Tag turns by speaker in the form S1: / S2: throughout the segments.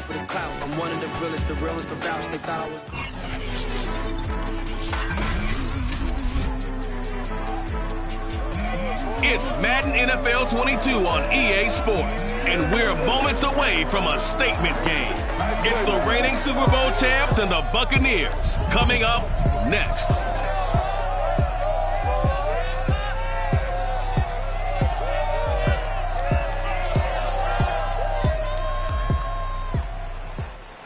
S1: for the clout. I'm one of the realest can vouch. They thought I was.
S2: It's Madden NFL 22 on EA Sports, and we're moments away from a statement game. It's the reigning Super Bowl champs and the Buccaneers coming up next.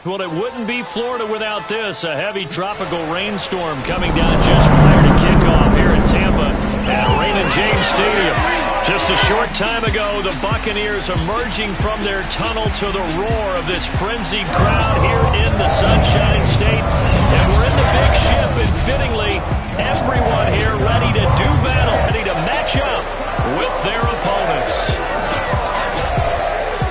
S3: Well, it wouldn't be Florida without this. A heavy tropical rainstorm coming down just prior to kickoff here in Tampa at Raymond James Stadium. Just a short time ago, the Buccaneers emerging from their tunnel to the roar of this frenzied crowd here in the Sunshine State. And we're in the big ship, and fittingly, everyone here ready to do battle, ready to match up with their opponents.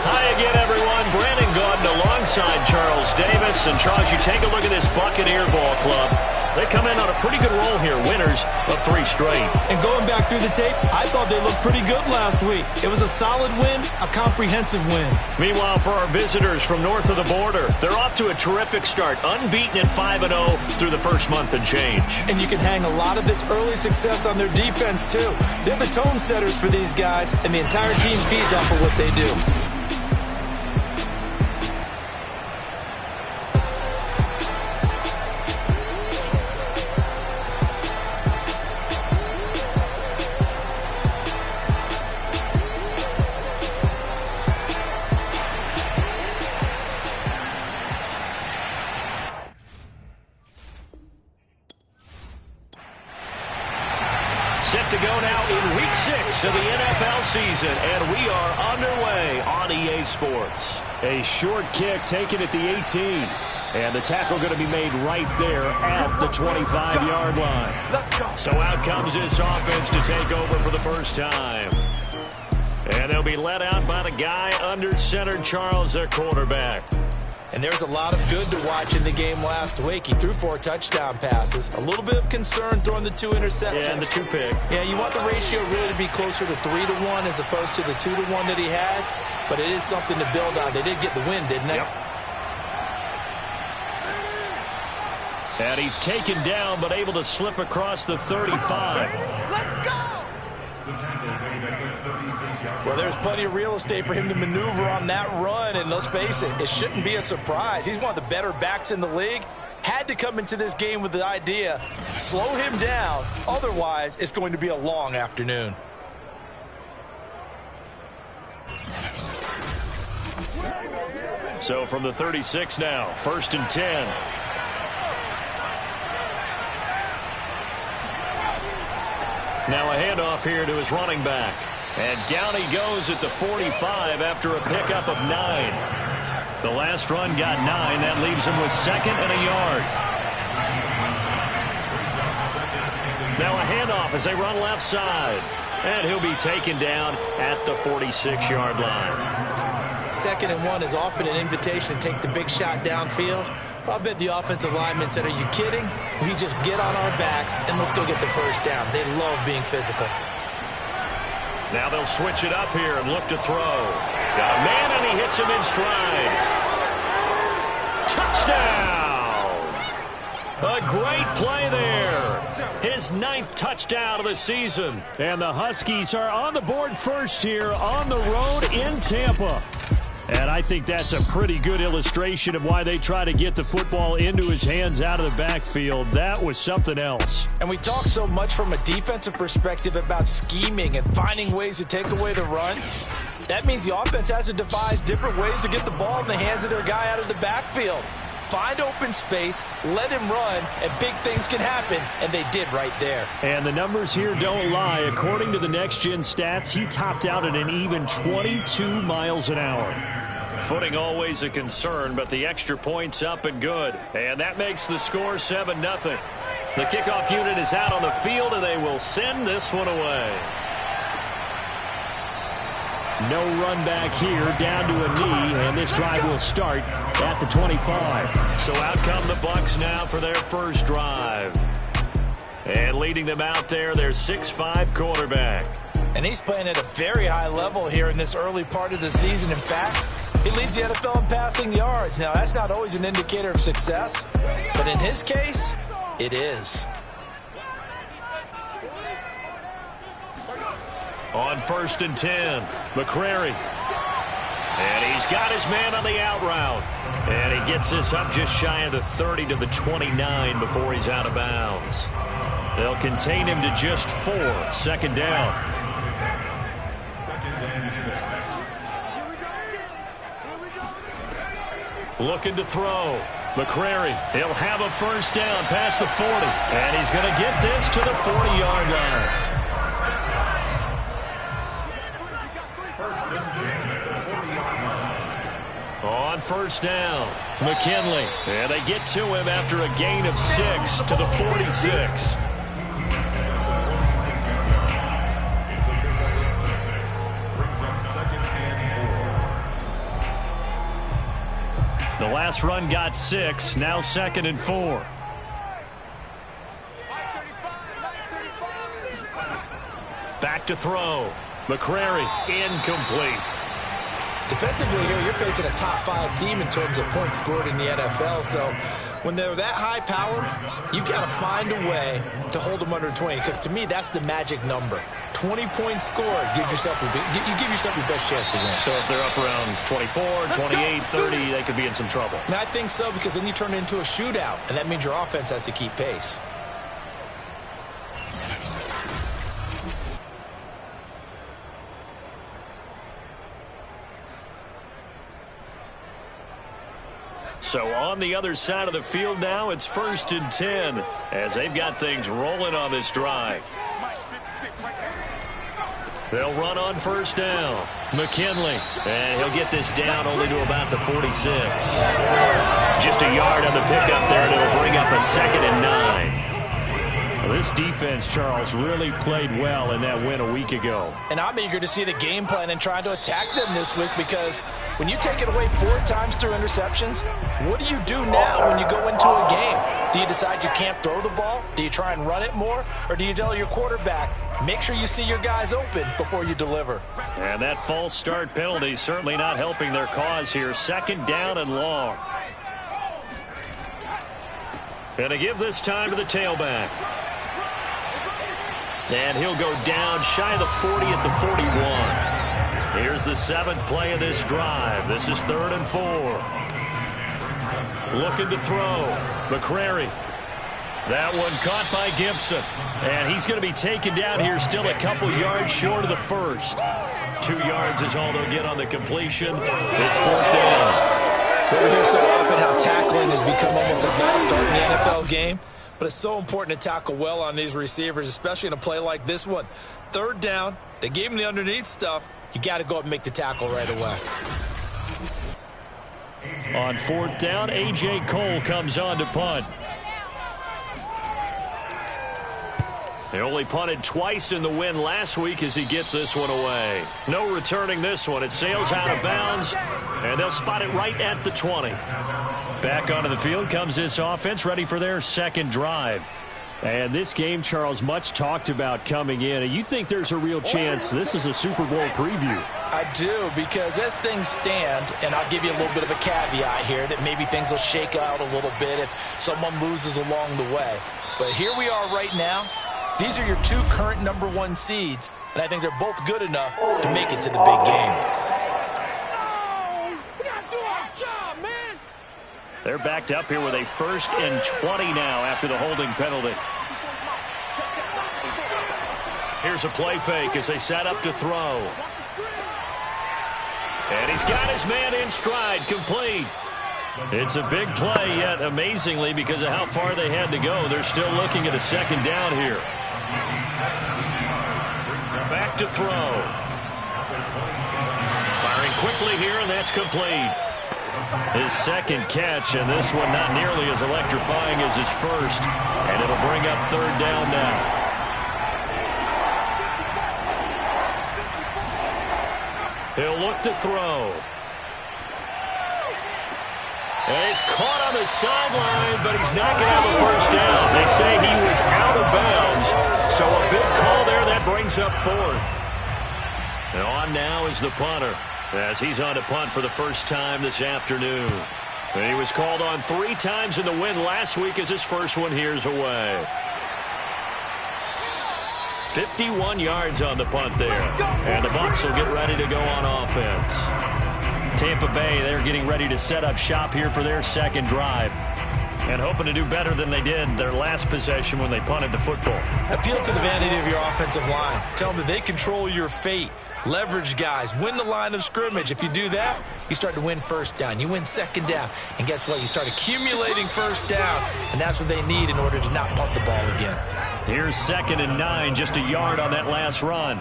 S3: Hi again, everyone. Brandon Gaudin alongside Charles Davis. And Charles, you take a look at this Buccaneer ball club. They come in on a pretty good roll here, winners of 3 straight.
S4: And going back through the tape, I thought they looked pretty good last week. It was a solid win, a comprehensive win.
S3: Meanwhile, for our visitors from north of the border, they're off to a terrific start, unbeaten at 5-0 through the first month and change.
S4: And you can hang a lot of this early success on their defense, too. They're the tone setters for these guys, and the entire team feeds off of what they do.
S3: Set to go now in Week 6 of the NFL season, and we are underway on EA Sports. A short kick taken at the 18, and the tackle going to be made right there at the 25-yard line. So out comes this offense to take over for the first time. And they'll be led out by the guy under center, Charles, their quarterback.
S4: And there's a lot of good to watch in the game last week. He threw 4 touchdown passes. A little bit of concern throwing the 2 interceptions.
S3: Yeah, and the 2 picks.
S4: Yeah, you want the ratio really to be closer to 3-to-1 as opposed to the 2-to-1 that he had. But it is something to build on. They did get the win, didn't they?
S3: Yep. And he's taken down, but able to slip across the 35.
S5: Let's go!
S4: Well, there's plenty of real estate for him to maneuver on that run, and let's face it, it shouldn't be a surprise. He's one of the better backs in the league. Had to come into this game with the idea, slow him down, otherwise it's going to be a long afternoon.
S3: So from the 36 now, 1st and 10. Now a handoff here to his running back. And down he goes at the 45 after a pickup of 9. The last run got 9. That leaves him with 2nd and a yard. Now a handoff as they run left side. And he'll be taken down at the 46-yard line.
S4: 2nd and 1 is often an invitation to take the big shot downfield. I bet the offensive lineman said, are you kidding? We just get on our backs and let's go get the first down. They love being physical.
S3: Now they'll switch it up here and look to throw. Got a man, and he hits him in stride. Touchdown! A great play there. His 9th touchdown of the season. And the Huskies are on the board first here on the road in Tampa. And I think that's a pretty good illustration of why they try to get the football into his hands out of the backfield. That was something else.
S4: And we talk so much from a defensive perspective about scheming and finding ways to take away the run. That means the offense has to devise different ways to get the ball in the hands of their guy out of the backfield. Find open space, let him run, and big things can happen, and they did right there.
S3: And the numbers here don't lie. According to the next-gen stats, he topped out at an even 22 miles an hour. Footing always a concern, but the extra point's up and good. And that makes the score 7-0. The kickoff unit is out on the field, and they will send this one away. No run back here, down to a knee, and this drive will start at the 25. So out come the Bucs now for their first drive. And leading them out there, their 6'5" quarterback.
S4: And he's playing at a very high level here in this early part of the season. In fact, He leads the NFL in passing yards. Now, that's not always an indicator of success, but in his case, it is.
S3: On 1st and 10, McCrary. And he's got his man on the out route. And he gets this up just shy of the 30 to the 29 before he's out of bounds. They'll contain him to just 4. 2nd down. Looking to throw. McCrary, he'll have a 1st down past the 40. And he's going to get this to the 40-yard line. On 1st down, McKinley. And they get to him after a gain of 6 to the 46. The last run got 6, now 2nd and 4. Back to throw. McCrary, incomplete.
S4: Defensively here, you're facing a top 5 team in terms of points scored in the NFL. So when they're that high powered, you've got to find a way to hold them under 20. Because to me, that's the magic number. 20 points scored gives yourself you give yourself your best chance to win.
S3: So if they're up around 24, 28, 30, they could be in some trouble.
S4: And I think so, because then you turn it into a shootout, and that means your offense has to keep pace.
S3: So on the other side of the field now, it's 1st and 10 as they've got things rolling on this drive. They'll run on 1st down. McKinley, and he'll get this down only to about the 46. Just a yard on the pickup there, and it'll bring up a 2nd and 9. Well, this defense, Charles, really played well in that win a week ago.
S4: And I'm eager to see the game plan and trying to attack them this week, because when you take it away 4 times through interceptions, what do you do now when you go into a game? Do you decide you can't throw the ball? Do you try and run it more? Or do you tell your quarterback, make sure you see your guys open before you deliver?
S3: And that false start penalty certainly not helping their cause here. 2nd down and long. Gonna give this time to the tailback. And he'll go down shy of the 40 at the 41. Here's the 7th play of this drive. This is 3rd and 4. Looking to throw. McCrary. That one caught by Gibson. And he's going to be taken down here, still a couple yards short of the 1st. 2 yards is all they'll get on the completion. It's 4th down.
S4: We hear so often how tackling has become almost a lost art in the NFL game. But it's so important to tackle well on these receivers, especially in a play like this one. 3rd down, they gave him the underneath stuff. You got to go up and make the tackle right away.
S3: On 4th down, A.J. Cole comes on to punt. They only punted twice in the win last week as he gets this one away. No returning this one. It sails out of bounds, and they'll spot it right at the 20. Back onto the field comes this offense, ready for their 2nd drive. And this game, Charles, much talked about coming in. And you think there's a real chance this is a Super Bowl preview?
S4: I do, because as things stand, and I'll give you a little bit of a caveat here, that maybe things will shake out a little bit if someone loses along the way. But here we are right now. These are your 2 current number 1 seeds, and I think they're both good enough to make it to the big game.
S3: They're backed up here with a 1st and 20 now after the holding penalty. Here's a play fake as they set up to throw. And he's got his man in stride, complete. It's a big play, yet amazingly, because of how far they had to go, they're still looking at a 2nd down here. Back to throw. Firing quickly here, and that's complete. His 2nd catch, and this one not nearly as electrifying as his 1st. And it'll bring up 3rd down now. He'll look to throw. And he's caught on the sideline, but he's not going to have a 1st down. They say he was out of bounds. So a big call there that brings up 4th. And on now is the punter. as he's on to punt for the first time this afternoon. And he was called on 3 times in the win last week as his first one here's away. 51 yards on the punt there. And the Bucs will get ready to go on offense. Tampa Bay, they're getting ready to set up shop here for their second drive. And hoping to do better than they did their last possession when they punted the football.
S4: Appeal to the vanity of your offensive line. Tell them that they control your fate. Leverage guys. Win the line of scrimmage. If you do that, you start to win first down. You win second down. And guess what? You start accumulating first downs. And that's what they need in order to not punt the ball again.
S3: Here's 2nd and 9, just a yard on that last run.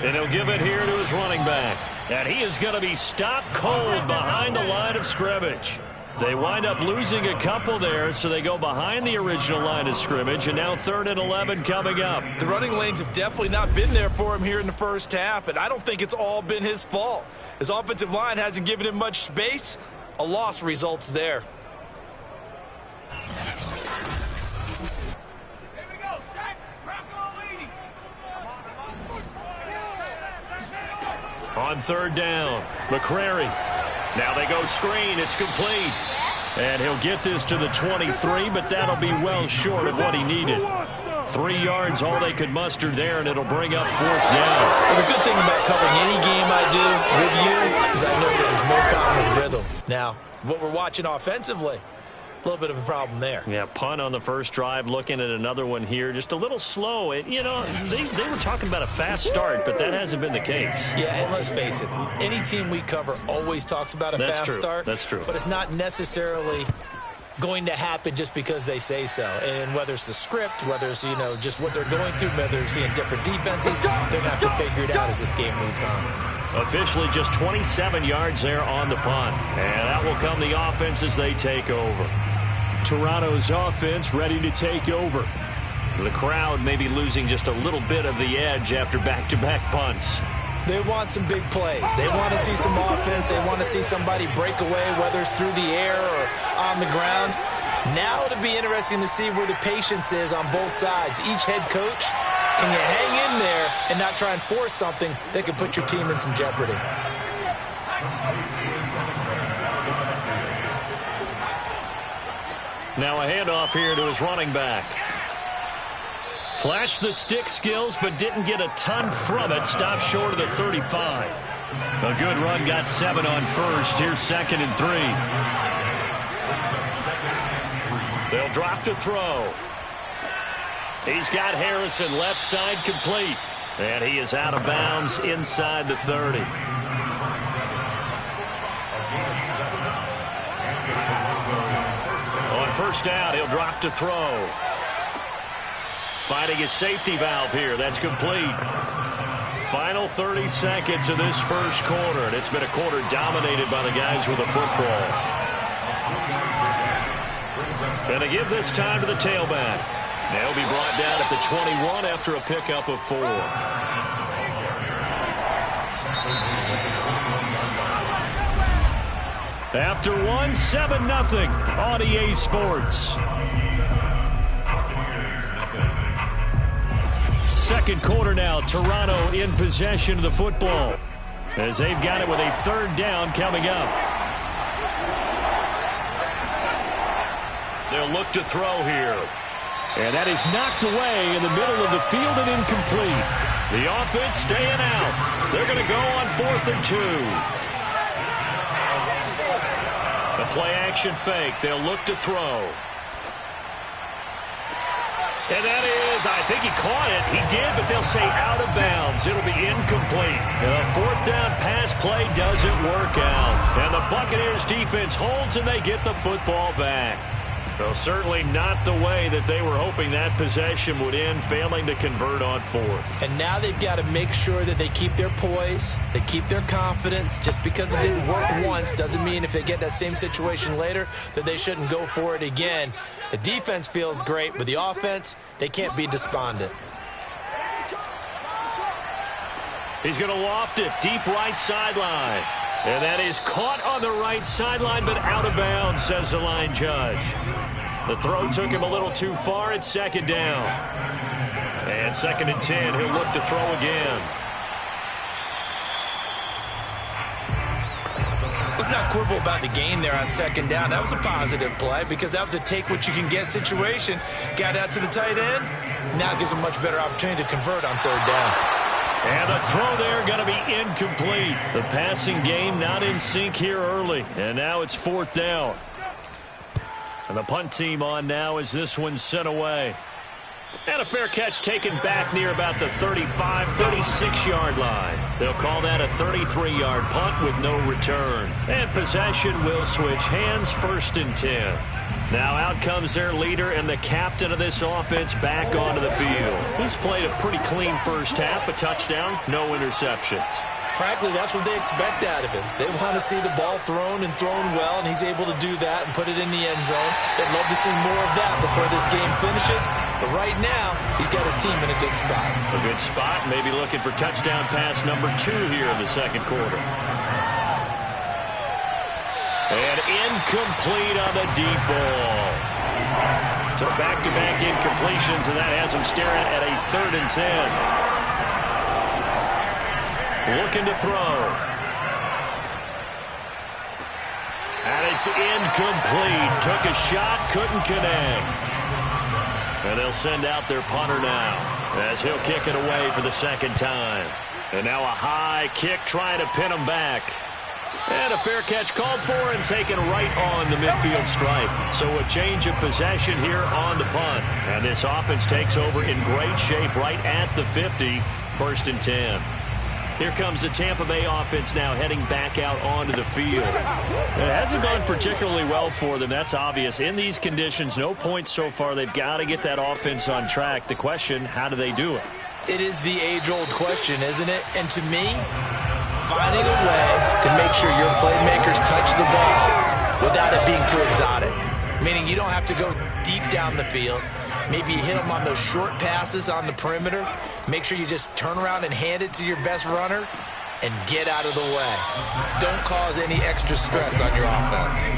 S3: And he'll give it here to his running back. And he is going to be stopped cold behind the line of scrimmage. They wind up losing a couple there, so they go behind the original line of scrimmage, and now 3rd and 11 coming up.
S4: The running lanes have definitely not been there for him here in the first half, and I don't think it's all been his fault. His offensive line hasn't given him much space. A loss results there.
S3: On 3rd down, McCrary. Now they go screen. It's complete. And he'll get this to the 23, but that'll be well short of what he needed. 3 yards, all they could muster there, and it'll bring up 4th down.
S4: Well, the good thing about covering any game I do with you is I know that there's no problem with rhythm. Now, what we're watching offensively, a little bit of a problem there.
S3: Yeah, punt on the first drive, looking at another one here. Just a little slow. You know, they were talking about a fast start, but that hasn't been the case.
S4: Yeah, and let's face it, any team we cover always talks about a fast start.
S3: That's true.
S4: But it's not necessarily going to happen just because they say so. And whether it's the script, whether it's, you know, just what they're going through, whether they're seeing different defenses, they're going to have to figure it out as this game moves on.
S3: Officially just 27 yards there on the punt. And that will come the offense as they take over. Toronto's offense ready to take over. The crowd may be losing just a little bit of the edge after back-to-back punts.
S4: They want some big plays. They want to see some offense. They want to see somebody break away, whether it's through the air or on the ground. Now it'll be interesting to see where the patience is on both sides. Each head coach, can you hang in there and not try and force something that could put your team in some jeopardy?
S3: Now a handoff here to his running back. Flashed the stick skills, but didn't get a ton from it. Stopped short of the 35. A good run, got 7 on first. Here's 2nd and 3. They'll drop to throw. He's got Harrison left side complete. And he is out of bounds inside the 30. On first down, he'll drop to throw. Finding his safety valve here. That's complete. Final 30 seconds of this first quarter, and it's been a quarter dominated by the guys with the football. And they give this time to the tailback. They'll be brought down at the 21 after a pickup of 4. After 1, 7-0 on EA Sports. Second quarter now, Toronto in possession of the football as they've got it with a 3rd down coming up. They'll look to throw here. And that is knocked away in the middle of the field and incomplete. The offense staying out. They're going to go on 4th and 2. The play action fake. They'll look to throw. And that is, I think he caught it. He did, but they'll say out of bounds. It'll be incomplete. The 4th down pass play doesn't work out. And the Buccaneers defense holds and they get the football back. Well, certainly not the way that they were hoping that possession would end, failing to convert on 4th.
S4: And now they've got to make sure that they keep their poise, they keep their confidence. Just because it didn't work once doesn't mean if they get that same situation later that they shouldn't go for it again. The defense feels great, but the offense, they can't be despondent.
S3: He's going to loft it deep right sideline. And that is caught on the right sideline, but out of bounds, says the line judge. The throw took him a little too far. It's 2nd down. And 2nd and 10, he'll look to throw again.
S4: quibble about the gain there on second down. That was a positive play because that was a take-what-you-can-get situation. Got out to the tight end. Now gives him a much better opportunity to convert on third down.
S3: And the throw there going to be incomplete. The passing game not in sync here early. And now it's fourth down. And the punt team on now as this one's sent away. And a fair catch taken back near about the 35, 36-yard line. They'll call that a 33-yard punt with no return. And possession will switch hands, 1st and 10. Now out comes their leader and the captain of this offense back onto the field. He's played a pretty clean first half, a touchdown, no interceptions.
S4: Frankly, that's what they expect out of him. They want to see the ball thrown and thrown well, and he's able to do that and put it in the end zone. They'd love to see more of that before this game finishes. But right now, he's got his team in a good spot.
S3: A good spot, maybe looking for touchdown pass number 2 here in the second quarter. And incomplete on the deep ball. So back-to-back incompletions, and that has him staring at a 3rd and 10. Looking to throw. And it's incomplete. Took a shot, couldn't connect. And they'll send out their punter now as he'll kick it away for the second time. And now a high kick trying to pin him back. And a fair catch called for and taken right on the midfield stripe. So a change of possession here on the punt. And this offense takes over in great shape right at the 50. 1st and 10. Here comes the Tampa Bay offense now heading back out onto the field. It hasn't gone particularly well for them. That's obvious. In these conditions, no points so far. They've got to get that offense on track. The question, how do they do it?
S4: It is the age-old question, isn't it? And to me, finding a way to make sure your playmakers touch the ball without it being too exotic. Meaning you don't have to go deep down the field. Maybe you hit them on those short passes on the perimeter. Make sure you just turn around and hand it to your best runner and get out of the way. Don't cause any extra stress on your offense.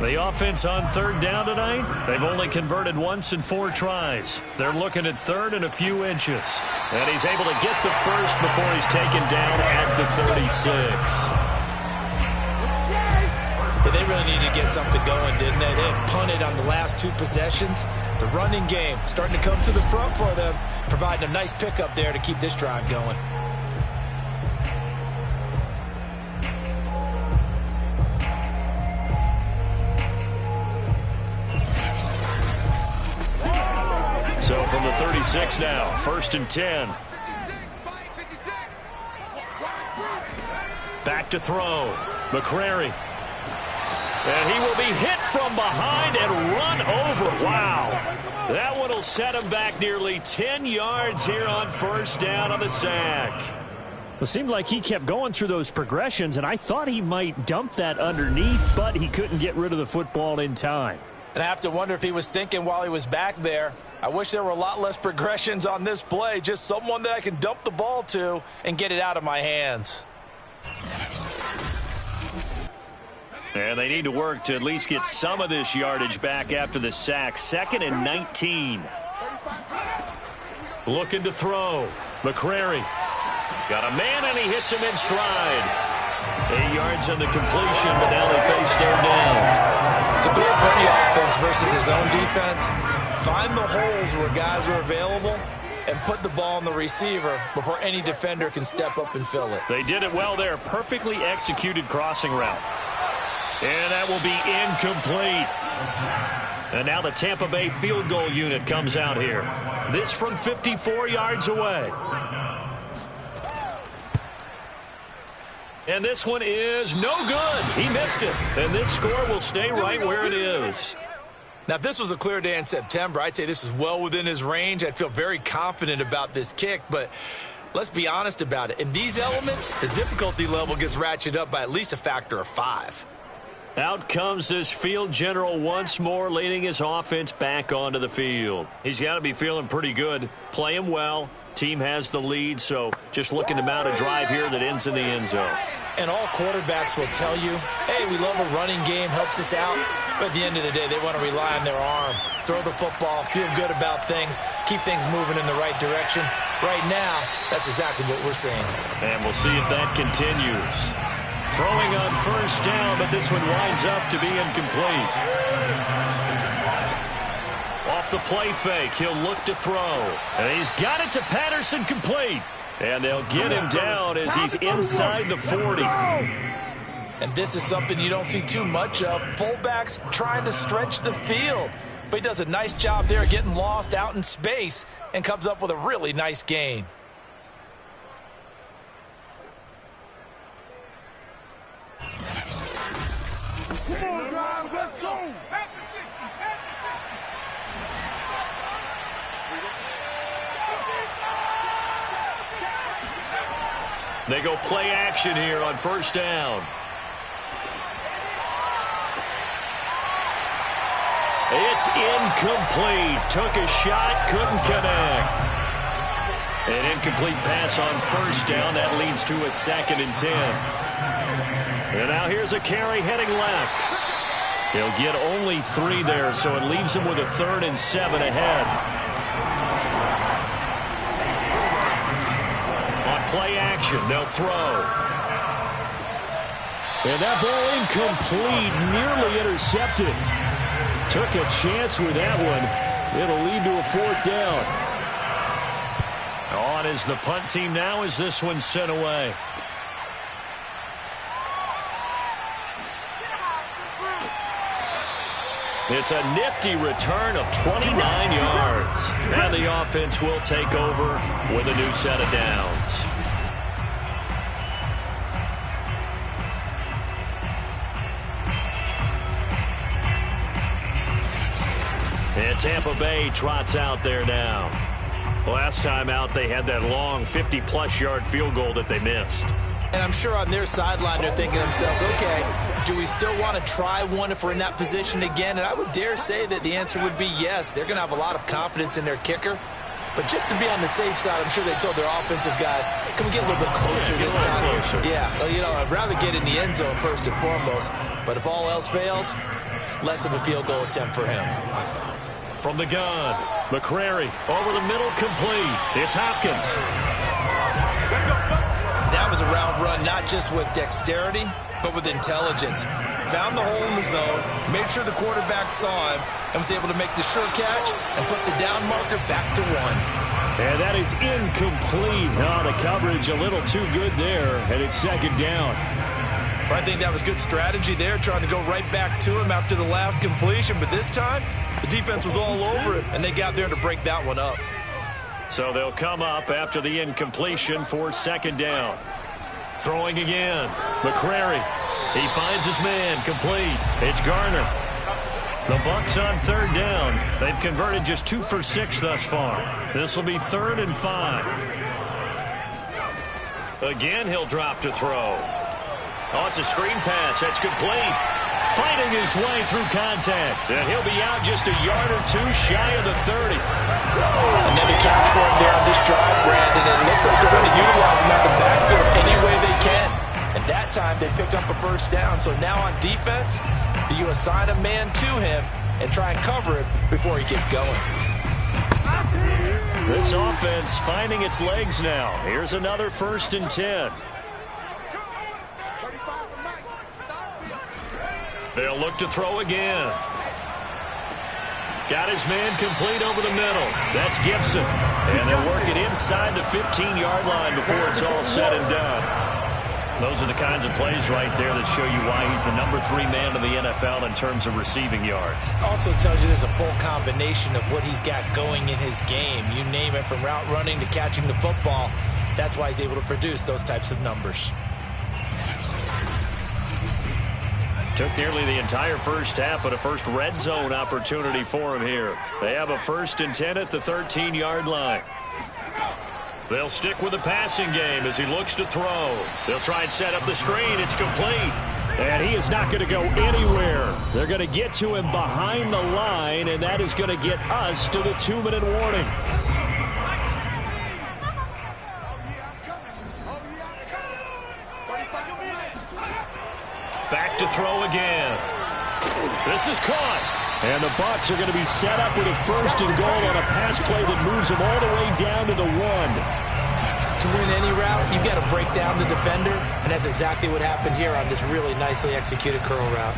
S3: The offense on third down tonight, they've only converted once in 4 tries. They're looking at 3rd and a few inches. And he's able to get the first before he's taken down at the 36.
S4: Yeah, they really needed to get something going, didn't they? They had punted on the last 2 possessions. The running game starting to come to the front for them, providing a nice pickup there to keep this drive going.
S3: So from the 36 now, 1st and 10. Back to throw. McCrary. And he will be hit from behind and run over. Wow. That one will set him back nearly 10 yards here on 1st down on the sack.
S5: It seemed like he kept going through those progressions, and I thought he might dump that underneath, but he couldn't get rid of the football in time.
S4: And I have to wonder if he was thinking while he was back there, I wish there were a lot less progressions on this play, just someone that I can dump the ball to and get it out of my hands.
S3: And they need to work to at least get some of this yardage back after the sack. 2nd and 19. Looking to throw. McCrary. Got a man, and he hits him in stride. 8 yards on the completion, but now they face 3rd down.
S4: To build for any offense versus his own defense, find the holes where guys are available and put the ball on the receiver before any defender can step up and fill it.
S3: They did it well there. Perfectly executed crossing route. And that will be incomplete. And now the Tampa Bay field goal unit comes out here. This from 54 yards away. And this one is no good. He missed it. And this score will stay right where it is.
S4: Now, if this was a clear day in September, I'd say this is well within his range. I'd feel very confident about this kick, but let's be honest about it. In these elements, the difficulty level gets ratcheted up by at least a factor of 5.
S3: Out comes this field general once more, leading his offense back onto the field. He's got to be feeling pretty good. Play him well. Team has the lead, so just looking to mount a drive here that ends in the end zone.
S4: And all quarterbacks will tell you, hey, we love a running game, helps us out. But at the end of the day, they want to rely on their arm. Throw the football, feel good about things, keep things moving in the right direction. Right now, that's exactly what we're seeing.
S3: And we'll see if that continues. Throwing on first down, but this one winds up to be incomplete. Off the play fake, he'll look to throw. And he's got it to Patterson, complete. And they'll get him down as he's inside the 40.
S4: And this is something you don't see too much of. Fullbacks trying to stretch the field. But he does a nice job there getting lost out in space and comes up with a really nice gain.
S6: Come on, guys, let's go. Back to 60, back to 60.
S3: They go play action here on first down. It's incomplete. Took a shot, couldn't connect. An incomplete pass on first down. That leads to a 2nd and 10. And now here's a carry heading left. He'll get only 3 there, so it leaves him with a 3rd and 7 ahead. On play action, they'll throw.
S5: And that ball incomplete, nearly intercepted. Took a chance with that one. It'll lead to a 4th down.
S3: On is the punt team now as this one's sent away. It's a nifty return of 29 yards. And the offense will take over with a new set of downs. And Tampa Bay trots out there now. Last time out, they had that long 50-plus yard field goal that they missed.
S4: And I'm sure on their sideline they're thinking to themselves, okay, do we still want to try one if we're in that position again? And I would dare say that the answer would be yes. They're going to have a lot of confidence in their kicker. But just to be on the safe side, I'm sure they told their offensive guys, can we get a little bit closer this time? Yeah, well, you know, I'd rather get in the end zone first and foremost. But if all else fails, less of a field goal attempt for him.
S3: From the gun, McCrary over the middle, complete. It's Hopkins.
S4: That was a route run, not just with dexterity, but with intelligence. Found the hole in the zone, made sure the quarterback saw him, and was able to make the sure catch and flip the down marker back to 1.
S5: And that is incomplete. Oh, the coverage a little too good there, and it's 2nd down.
S4: I think that was good strategy there, trying to go right back to him after the last completion. But this time, the defense was all over it, and they got there to break that one up.
S3: So they'll come up after the incompletion for 2nd down. Throwing again. McCrary. He finds his man. Complete. It's Garner. The Bucs on 3rd down. They've converted just 2 for 6 thus far. This will be 3rd and 5. Again, he'll drop to throw. Oh, it's a screen pass. That's complete. Fighting his way through contact. And he'll be out just a yard or 2 shy of the 30.
S4: Another catch for him there on this drive, Brandon. It looks like they're going to utilize him out the backfield any way they can. And that time they pick up a 1st down. So now on defense, do you assign a man to him and try and cover him before he gets going?
S3: This offense finding its legs now. Here's another 1st and 10. They'll look to throw again. Got his man complete over the middle. That's Gibson. And they'll work it inside the 15-yard line before it's all said and done. Those are the kinds of plays right there that show you why he's the number 3 man in the NFL in terms of receiving yards.
S4: Also tells you there's a full combination of what he's got going in his game. You name it, from route running to catching the football. That's why he's able to produce those types of numbers.
S3: Took nearly the entire first half, but a first red zone opportunity for him here. They have a 1st and 10 at the 13-yard line. They'll stick with the passing game as he looks to throw. They'll try and set up the screen. It's complete.
S5: And he is not going to go anywhere. They're going to get to him behind the line, and that is going to get us to the 2-minute warning.
S3: Back to throw again. This is caught.
S5: And the Bucs are going to be set up with a 1st and goal on a pass play that moves them all the way down to the 1.
S4: to win any route, you've got to break down the defender, and that's exactly what happened here on this really nicely executed curl route.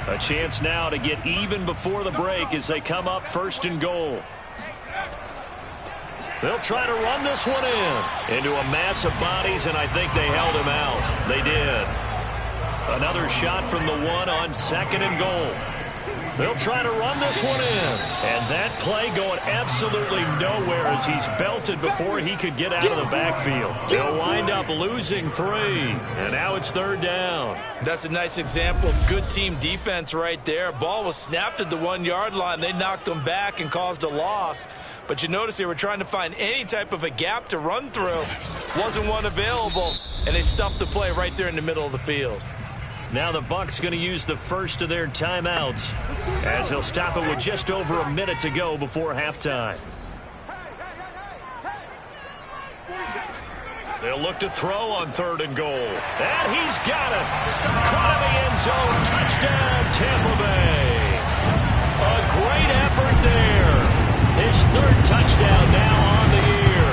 S3: A chance now to get even before the break as they come up 1st and goal. They'll try to run this one into a mass of bodies, and I think they held him out. They did. Another shot from the 1 on 2nd and goal. They'll try to run this one in. And that play going absolutely nowhere as he's belted before he could get out of the backfield. They'll wind up losing 3. And now it's 3rd down.
S4: That's a nice example of good team defense right there. Ball was snapped at the 1-yard line. They knocked him back and caused a loss. But you notice they were trying to find any type of a gap to run through. Wasn't one available. And they stuffed the play right there in the middle of the field.
S3: Now the Bucs going to use the first of their timeouts as they'll stop it with just over a minute to go before halftime. They'll look to throw on 3rd and goal. And he's got it. Caught in the end zone. Touchdown, Tampa Bay. A great effort there. His 3rd touchdown now on the year.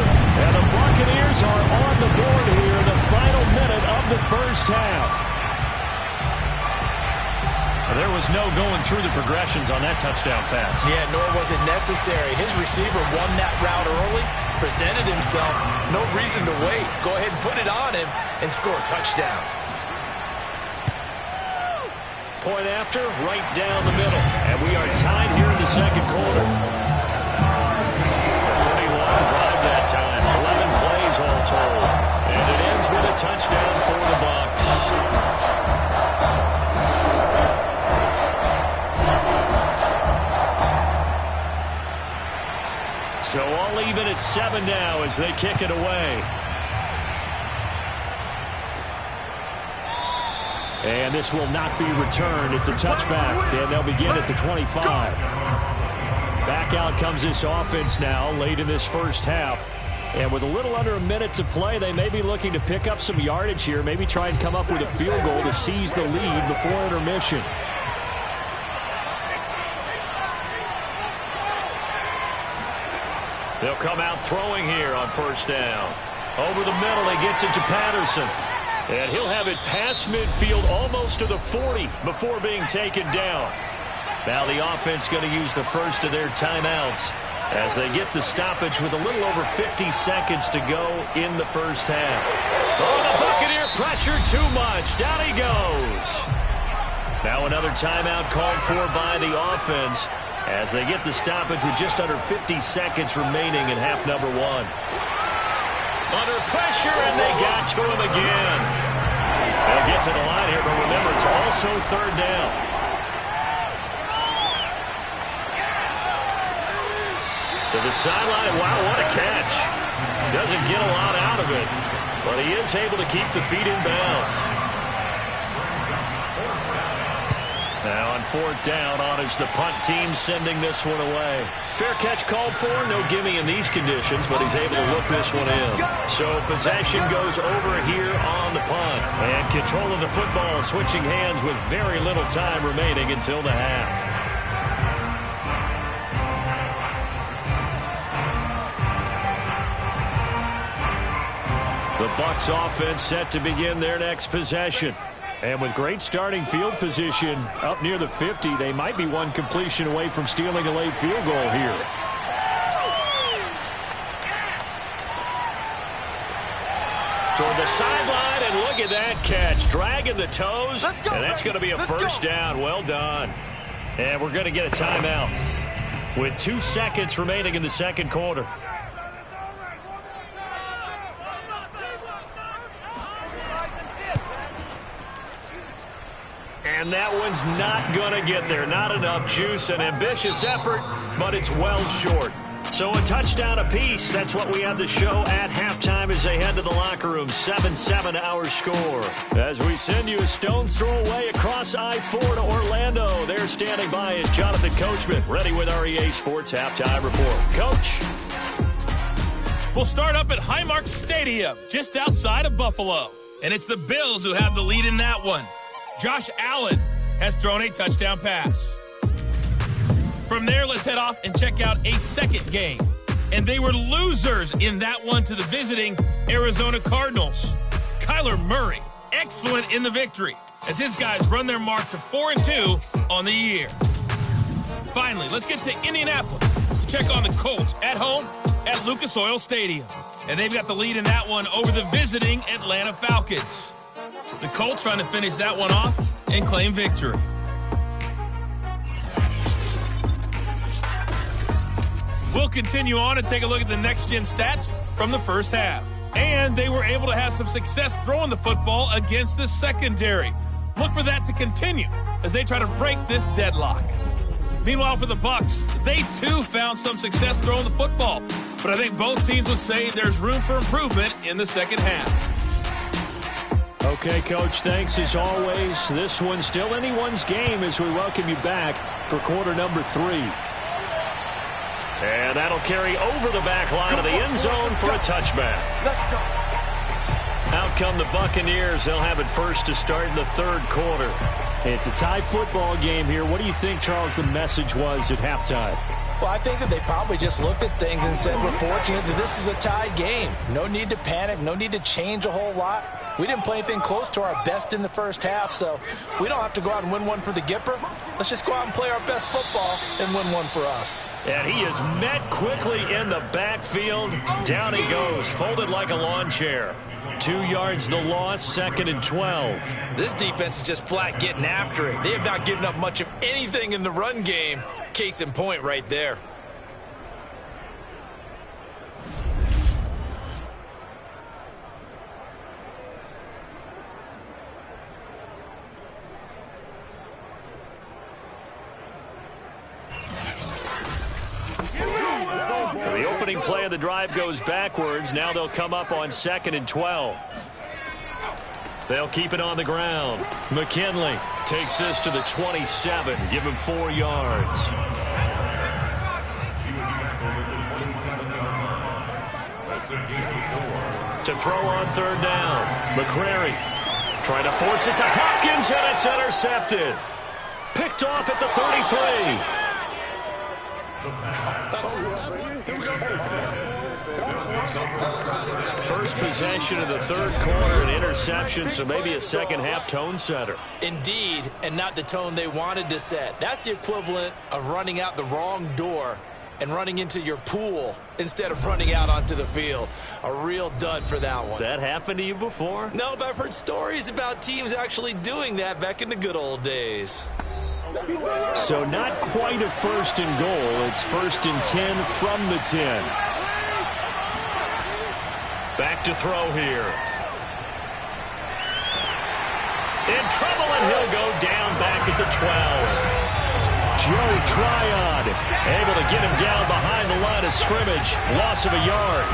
S3: And the Buccaneers are on the board here in the final minute of the first half. There was no going through the progressions on that touchdown pass.
S4: Yeah, nor was it necessary. His receiver won that route early, presented himself. No reason to wait. Go ahead and put it on him and score a touchdown.
S3: Point after, right down the middle. And we are tied here in the 2nd quarter. A pretty long drive that time. 11 plays all told. And it ends with a touchdown for the Bucs. So all even at 7 now as they kick it away. And this will not be returned. It's a touchback, and they'll begin at the 25. Back out comes this offense now late in this first half. And with a little under a minute to play, they may be looking to pick up some yardage here, maybe try and come up with a field goal to seize the lead before intermission. They'll come out throwing here on 1st down. Over the middle, he gets it to Patterson. And he'll have it past midfield almost to the 40 before being taken down. Now the offense going to use the first of their timeouts as they get the stoppage with a little over 50 seconds to go in the first half. Oh, the Buccaneer pressure too much. Down he goes. Now another timeout called for by the offense as they get the stoppage with just under 50 seconds remaining in half number 1. Under pressure, and they got to him again. They'll get to the line here, but remember, it's also 3rd down. To the sideline, and wow, what a catch. Doesn't get a lot out of it, but he is able to keep the feet in bounds. Now on 4th down, on is the punt team sending this one away. Fair catch called for, no gimme in these conditions, but he's able to look this one in. So possession goes over here on the punt. And control of the football switching hands with very little time remaining until the half. The Bucs offense set to begin their next possession. And with great starting field position up near the 50, they might be one completion away from stealing a late field goal here. Toward the sideline, and look at that catch. Dragging the toes, and that's going to be a first down. Well done. And we're going to get a timeout with 2 seconds remaining in the 2nd quarter. And that one's not going to get there. Not enough juice. An ambitious effort, but it's well short. So a touchdown apiece. That's what we have to show at halftime as they head to the locker room. 7-7 our score. As we send you a stone's throw away across I-4 to Orlando. There standing by is Jonathan Coachman, ready with our EA Sports Halftime Report. Coach.
S7: We'll start up at Highmark Stadium, just outside of Buffalo. And it's the Bills who have the lead in that one. Josh Allen has thrown a touchdown pass. From there, let's head off and check out a second game. And they were losers in that one to the visiting Arizona Cardinals. Kyler Murray, excellent in the victory, as his guys run their mark to 4-2 on the year. Finally, let's get to Indianapolis to check on the Colts at home at Lucas Oil Stadium. And they've got the lead in that one over the visiting Atlanta Falcons. The Colts trying to finish that one off and claim victory. We'll continue on and take a look at the next-gen stats from the first half. And they were able to have some success throwing the football against the secondary. Look for that to continue as they try to break this deadlock. Meanwhile, for the Bucs, they too found some success throwing the football. But I think both teams would say there's room for improvement in the second half.
S5: Okay, Coach, thanks as always. This one's still anyone's game as we welcome you back for quarter number 3.
S3: And that'll carry over the back line of the end zone for a touchback.
S6: Let's go.
S3: Out come the Buccaneers. They'll have it first to start in the third quarter.
S5: It's a tie football game here. What do you think, Charles, the message was at halftime?
S4: Well, I think that they probably just looked at things and said, we're fortunate that this is a tied game. No need to panic. No need to change a whole lot. We didn't play anything close to our best in the first half, so we don't have to go out and win one for the Gipper. Let's just go out and play our best football and win one for us.
S3: And he is met quickly in the backfield. Down he goes, folded like a lawn chair. 2 yards the loss, 2nd and 12.
S4: This defense is just flat getting after it. They have not given up much of anything in the run game. Case in point right there.
S3: The opening play of the drive goes backwards. Now they'll come up on 2nd and 12. They'll keep it on the ground. McKinley takes this to the 27. Give him 4 yards. To throw on third down. McCrary trying to force it to Hopkins, and it's intercepted. Picked off at the 33. First possession of the third quarter, an interception, so maybe a second half tone setter.
S4: Indeed, and not the tone they wanted to set. That's the equivalent of running out the wrong door and running into your pool instead of running out onto the field. A real dud for that one.
S3: Has that happened to you before?
S4: No, but I've heard stories about teams actually doing that back in the good old days.
S5: So not quite a 1st and goal. It's 1st and 10 from the 10.
S3: Back to throw here. In trouble, and he'll go down back at the 12.
S5: Joe Tryon able to get him down behind the line of scrimmage. Loss of a yard.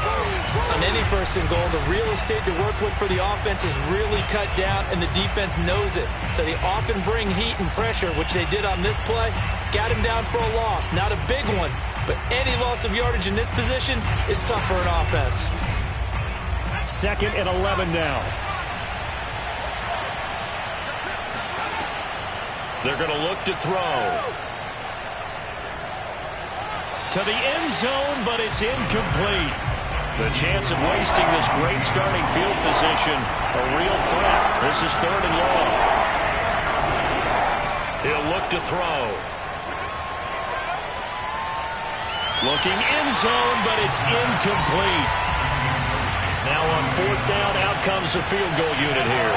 S4: On any 1st and goal, the real estate to work with for the offense is really cut down, and the defense knows it. So they often bring heat and pressure, which they did on this play. Got him down for a loss. Not a big one, but any loss of yardage in this position is tough for an offense.
S5: 2nd and 11 now.
S3: They're going to look to throw. To the end zone, but it's incomplete. The chance of wasting this great starting field position, a real threat. This is 3rd and long. He'll look to throw. Looking end zone, but it's incomplete. Now on 4th down, out comes the field goal unit here.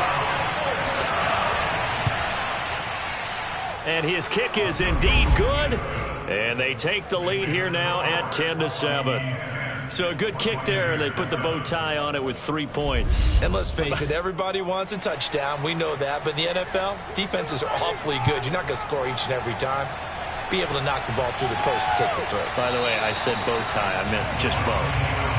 S3: And his kick is indeed good. And they take the lead here now at 10-7. So a good kick there, and they put the bow tie on it with 3 points.
S4: And let's face it, everybody wants a touchdown. We know that. But in the NFL, defenses are awfully good. You're not going to score each and every time. Be able to knock the ball through the post and take the throw.
S3: By the way, I said bow tie. I meant just bow.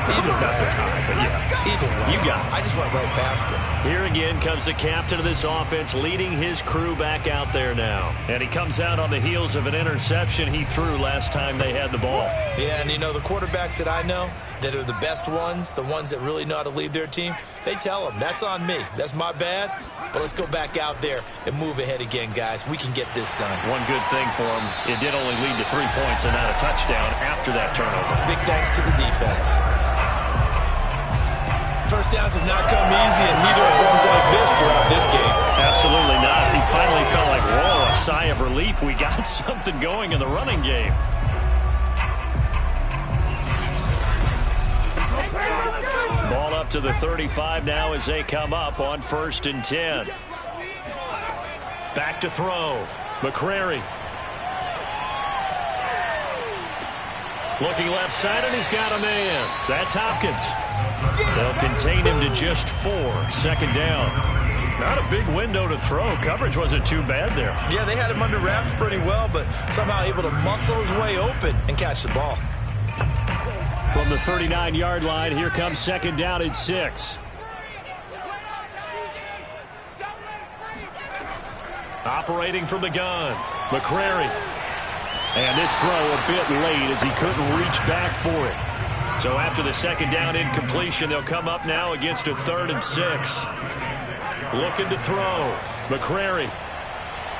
S4: Either
S5: Not
S4: way.
S5: the time, but yeah.
S4: Either way.
S5: You got it.
S4: I just went right past him.
S3: Here again comes the captain of this offense, leading his crew back out there now.
S5: And he comes out on the heels of an interception he threw last time they had the ball.
S4: Yeah, and you know, the quarterbacks that I know that are the best ones, the ones that really know how to lead their team, they tell them, that's on me. That's my bad. But let's go back out there and move ahead again, guys. We can get this done.
S5: One good thing for him, it did only lead to 3 points and not a touchdown after that turnover.
S4: Big thanks to the defense. First downs have not come easy, and neither have runs like this throughout this game.
S5: Absolutely not. He finally felt like, whoa, a sigh of relief. We got something going in the running game. Ball up to the 35 now as they come up on 1st and 10. Back to throw. McCrary. Looking left side, and he's got a man. That's Hopkins. They'll contain him to just 4. 2nd down. Not a big window to throw. Coverage wasn't too bad there.
S4: Yeah, they had him under wraps pretty well, but somehow able to muscle his way open and catch the ball.
S5: From the 39-yard line, here comes 2nd down and 6. Operating from the gun, McCrary. And this throw a bit late as he couldn't reach back for it. So after the 2nd down incompletion, they'll come up now against a 3rd and 6. Looking to throw, McCrary.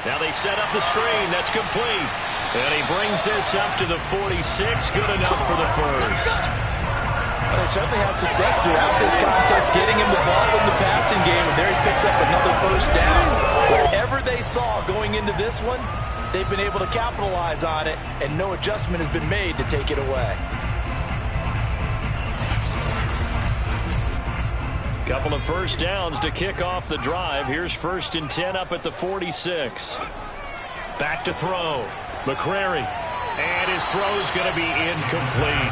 S5: Now they set up the screen. That's complete. And he brings this up to the 46. Good enough for the first.
S4: Well, they certainly had success throughout this contest, getting him the ball in the passing game, and there he picks up another 1st down. Whatever they saw going into this one, they've been able to capitalize on it, and no adjustment has been made to take it away.
S5: Couple of 1st downs to kick off the drive. Here's 1st and 10 up at the 46. Back to throw. McCrary. And his throw's going to be incomplete.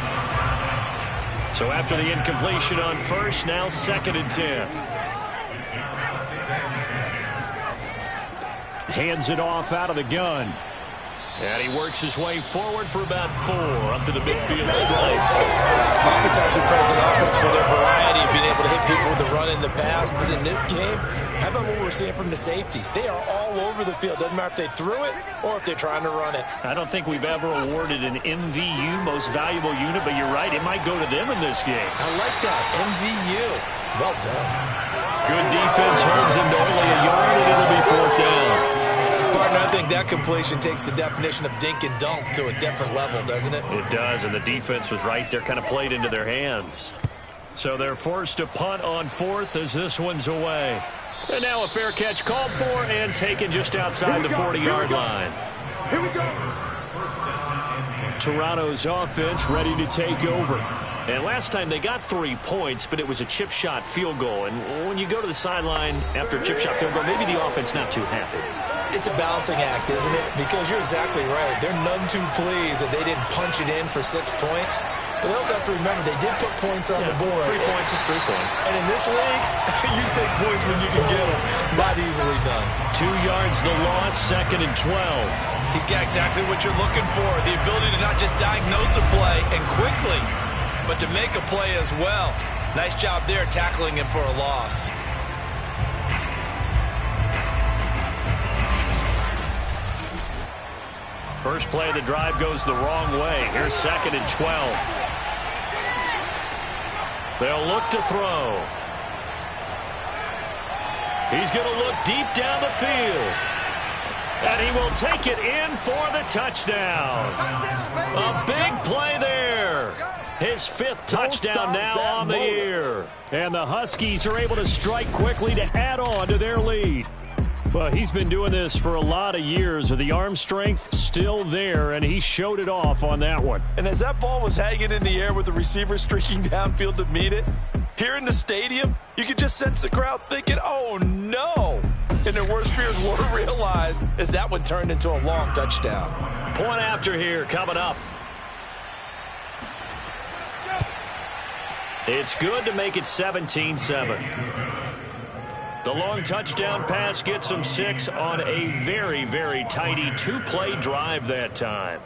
S5: So after the incompletion on 1st, now 2nd and 10. Hands it off out of the gun. And he works his way forward for about 4 up to the midfield stripe.
S4: Oftentimes we praise an offense for their variety of being able to hit people with the run in the pass, but in this game, how about what we're seeing from the safeties? They are all over the field. Doesn't matter if they threw it or if they're trying to run it.
S5: I don't think we've ever awarded an MVU, most valuable unit, but you're right, it might go to them in this game.
S4: I like that, MVU. Well done.
S5: Good defense holds him to only a yard, and it'll be 4th down.
S4: Partner, I think that completion takes the definition of dink and dunk to a different level, doesn't it?
S5: It does, and the defense was right there, kind of played into their hands. So they're forced to punt on 4th as this one's away. And now a fair catch called for and taken just outside the 40-yard line.
S6: Here we go.
S5: Toronto's offense ready to take over. And last time they got 3 points, but it was a chip shot field goal. And when you go to the sideline after a chip shot field goal, maybe the offense not too happy.
S4: It's a balancing act, isn't it? Because you're exactly right. They're none too pleased that they didn't punch it in for 6 points. But they also have to remember they did put points on the board.
S5: 3 points is 3 points.
S4: And in this league, you take points when you can get them. Not easily done.
S5: 2 yards the loss, 2nd and 12.
S4: He's got exactly what you're looking for. The ability to not just diagnose a play and quickly, but to make a play as well. Nice job there tackling him for a loss.
S5: First play of the drive goes the wrong way. Here's 2nd and 12. They'll look to throw. He's going to look deep down the field. And he will take it in for the touchdown. A big play there. His 5th touchdown now on the year. And the Huskies are able to strike quickly to add on to their lead. Well, he's been doing this for a lot of years. The arm strength still there, and he showed it off on that one.
S4: And as that ball was hanging in the air with the receiver streaking downfield to meet it, here in the stadium, you could just sense the crowd thinking, oh, no. And their worst fears were realized as that one turned into a long touchdown.
S5: Point after here coming up. It's good to make it 17-7. The long touchdown pass gets them 6 on a very, very tidy 2-play drive that time.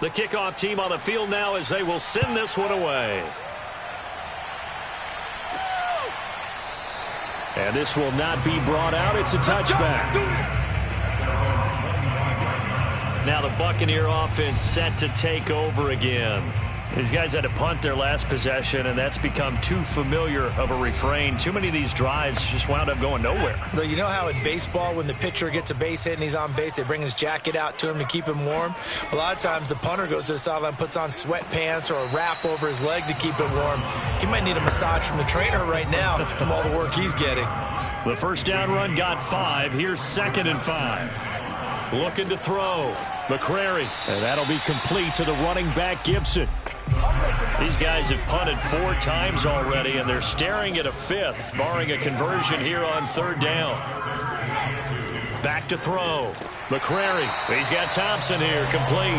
S3: The kickoff team on the field now as they will send this one away. And this will not be brought out. It's a touchback. Now the Buccaneer offense set to take over again. These guys had to punt their last possession, and that's become too familiar of a refrain. Too many of these drives just wound up going nowhere.
S4: Well, you know how in baseball, when the pitcher gets a base hit and he's on base, they bring his jacket out to him to keep him warm? A lot of times the punter goes to the sideline, puts on sweatpants or a wrap over his leg to keep it warm. He might need a massage from the trainer right now from all the work he's getting.
S3: The first down run got 5. Here's 2nd and 5. Looking to throw. McCrary. And that'll be complete to the running back, Gibson. These guys have punted 4 times already, and they're staring at a 5th, barring a conversion here on 3rd down. Back to throw. McCrary. He's got Thompson here, complete.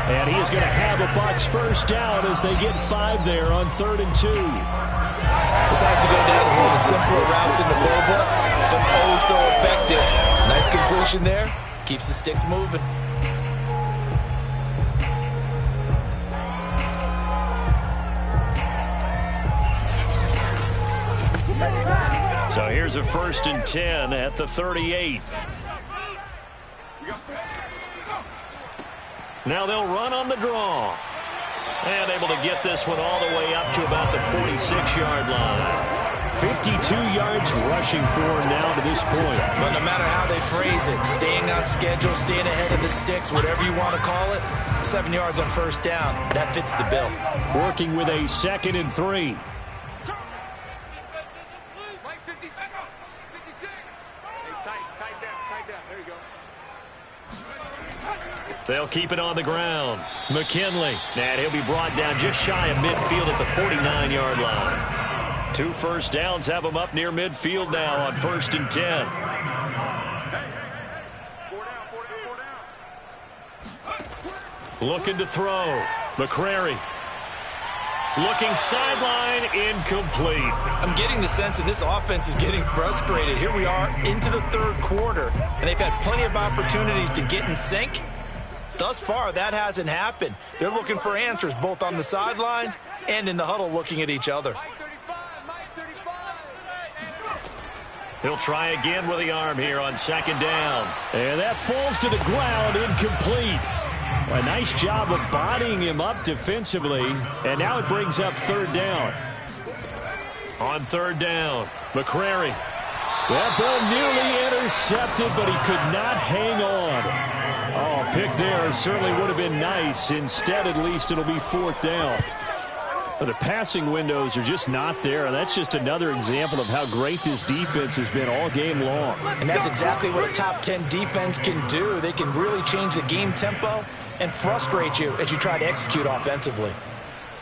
S3: And he is going to have a Bucs first down as they get 5 there on 3rd and 2.
S4: This has to go down as one of the simpler routes in the playbook, but oh so effective. Nice completion there. Keeps the sticks moving.
S3: So here's a 1st and 10 at the 38. Now they'll run on the draw. And able to get this one all the way up to about the 46-yard line. 52 yards rushing for him now to this point.
S4: But no matter how they phrase it, staying on schedule, staying ahead of the sticks, whatever you want to call it, 7 yards on 1st down, that fits the bill.
S3: Working with a 2nd and 3. They'll keep it on the ground. McKinley. And he'll be brought down just shy of midfield at the 49-yard line. 2 first downs have him up near midfield now on 1st and 10. Looking to throw. McCrary. Looking sideline, incomplete.
S4: I'm getting the sense that this offense is getting frustrated. Here we are into the 3rd quarter, and they've had plenty of opportunities to get in sync. Thus far, that hasn't happened. They're looking for answers both on the sidelines and in the huddle looking at each other.
S3: He'll try again with the arm here on 2nd down. And that falls to the ground, incomplete. A nice job of bodying him up defensively. And now it brings up 3rd down. On 3rd down, McCrary. That ball nearly intercepted, but he could not hang on. Oh, pick there certainly would have been nice. Instead, at least, it'll be 4th down. But the passing windows are just not there, and that's just another example of how great this defense has been all game long.
S4: And that's exactly what a top 10 defense can do. They can really change the game tempo and frustrate you as you try to execute offensively.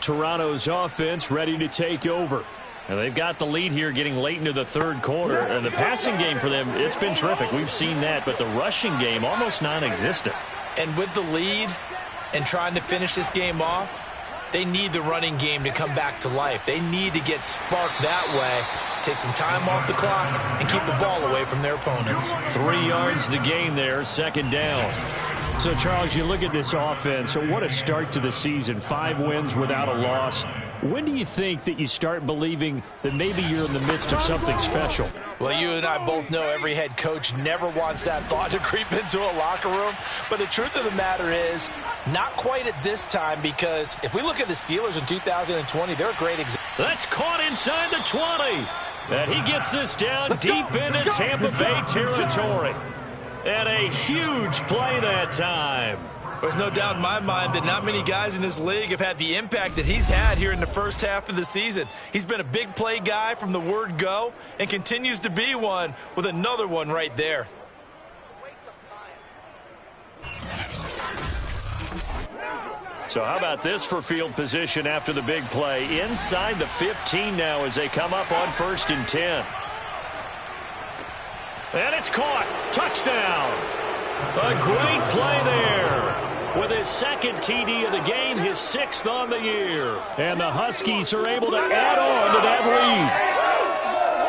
S3: Toronto's offense ready to take over. And they've got the lead here getting late into the 3rd quarter. And the passing game for them, it's been terrific. We've seen that. But the rushing game, almost non-existent.
S4: And with the lead and trying to finish this game off, they need the running game to come back to life. They need to get sparked that way, take some time off the clock, and keep the ball away from their opponents.
S3: 3 yards the gain there, 2nd down. So, Charles, you look at this offense, so what a start to the season. 5 wins without a loss. When do you think that you start believing that maybe you're in the midst of something special?
S4: Well, you and I both know every head coach never wants that thought to creep into a locker room. But the truth of the matter is, not quite at this time, because if we look at the Steelers in 2020, they're a great example.
S3: That's caught inside the 20. And he gets this down deep into Tampa Bay territory. And a huge play that time.
S4: There's no doubt in my mind that not many guys in this league have had the impact that he's had here in the first half of the season. He's been a big play guy from the word go and continues to be one with another one right there.
S3: So how about this for field position after the big play? Inside the 15 now as they come up on 1st and 10. And it's caught. Touchdown. A great play there. With his 2nd TD of the game, his 6th on the year. And the Huskies are able to add on to that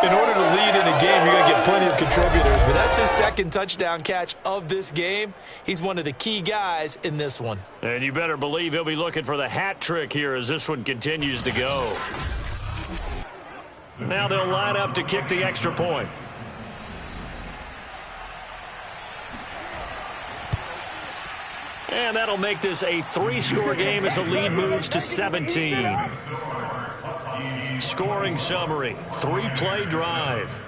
S4: In order to lead in a game, you're going to get plenty of contributors, but that's his second touchdown catch of this game. He's one of the key guys in this one.
S3: And you better believe he'll be looking for the hat trick here as this one continues to go. Now they'll line up to kick the extra point. And that'll make this a 3-score game as the lead moves to 17. Scoring summary, 3-play drive.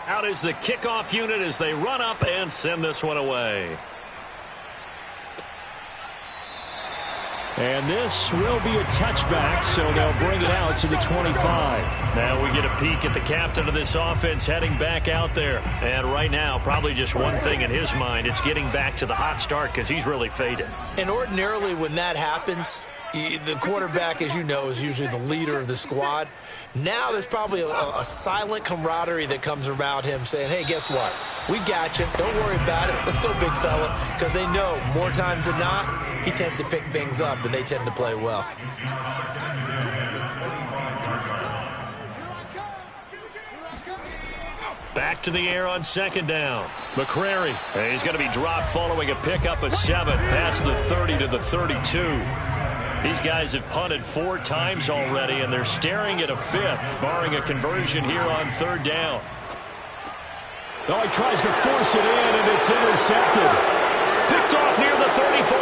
S3: Out is the kickoff unit as they run up and send this one away. And this will be a touchback, so they'll bring it out to the 25. Now we get a peek at the captain of this offense heading back out there. And right now, probably just one thing in his mind. It's getting back to the hot start because he's really faded.
S4: And ordinarily when that happens, the quarterback, as you know, is usually the leader of the squad. Now there's probably a silent camaraderie that comes around him saying, hey, guess what? We got you. Don't worry about it. Let's go, big fella. Because they know more times than not, he tends to pick things up and they tend to play well.
S3: Back to the air on second down. McCrary. He's going to be dropped following a pickup of 7 past the 30 to the 32. These guys have punted 4 times already, and they're staring at a 5th, barring a conversion here on 3rd down.
S5: Oh, he tries to force it in, and it's intercepted.
S3: Picked off near the 34,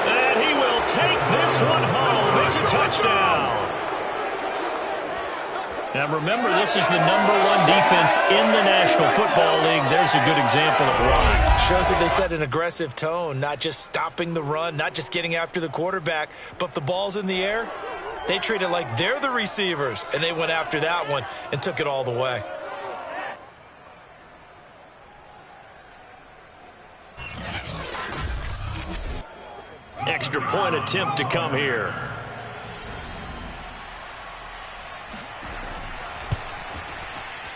S3: and he will take this one home. It's a touchdown. Now remember, this is the #1 defense in the National Football League. There's a good example of why.
S4: Shows that they set an aggressive tone, not just stopping the run, not just getting after the quarterback, but if the ball's in the air, they treat it like they're the receivers, and they went after that one and took it all the way.
S3: Extra point attempt to come here.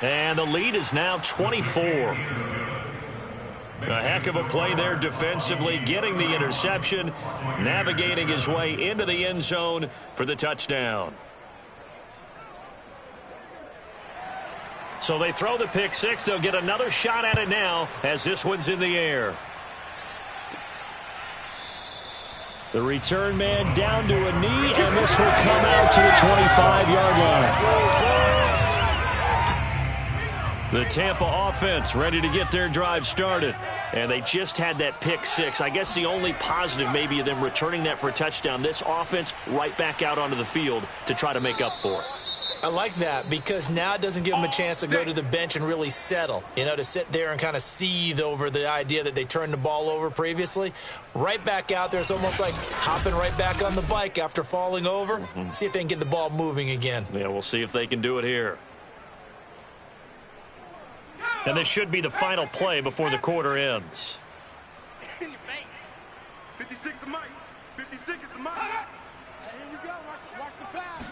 S3: And the lead is now 24. A heck of a play there defensively, getting the interception, navigating his way into the end zone for the touchdown. So they throw the pick 6. They'll get another shot at it now as this one's in the air. The return man down to a knee, and this will come out to the 25-yard line. The Tampa offense ready to get their drive started. And they just had that pick 6. I guess the only positive maybe of them returning that for a touchdown. This offense right back out onto the field to try to make up for it.
S4: I like that because now it doesn't give them a chance to go to the bench and really settle, to sit there and kind of seethe over the idea that they turned the ball over previously. Right back out there, it's almost like hopping right back on the bike after falling over. See if they can get the ball moving again.
S3: Yeah, we'll see if they can do it here. And this should be the final play before the quarter ends.
S6: 56 is Mike. 56 is Mike. Here we go. Watch the pass.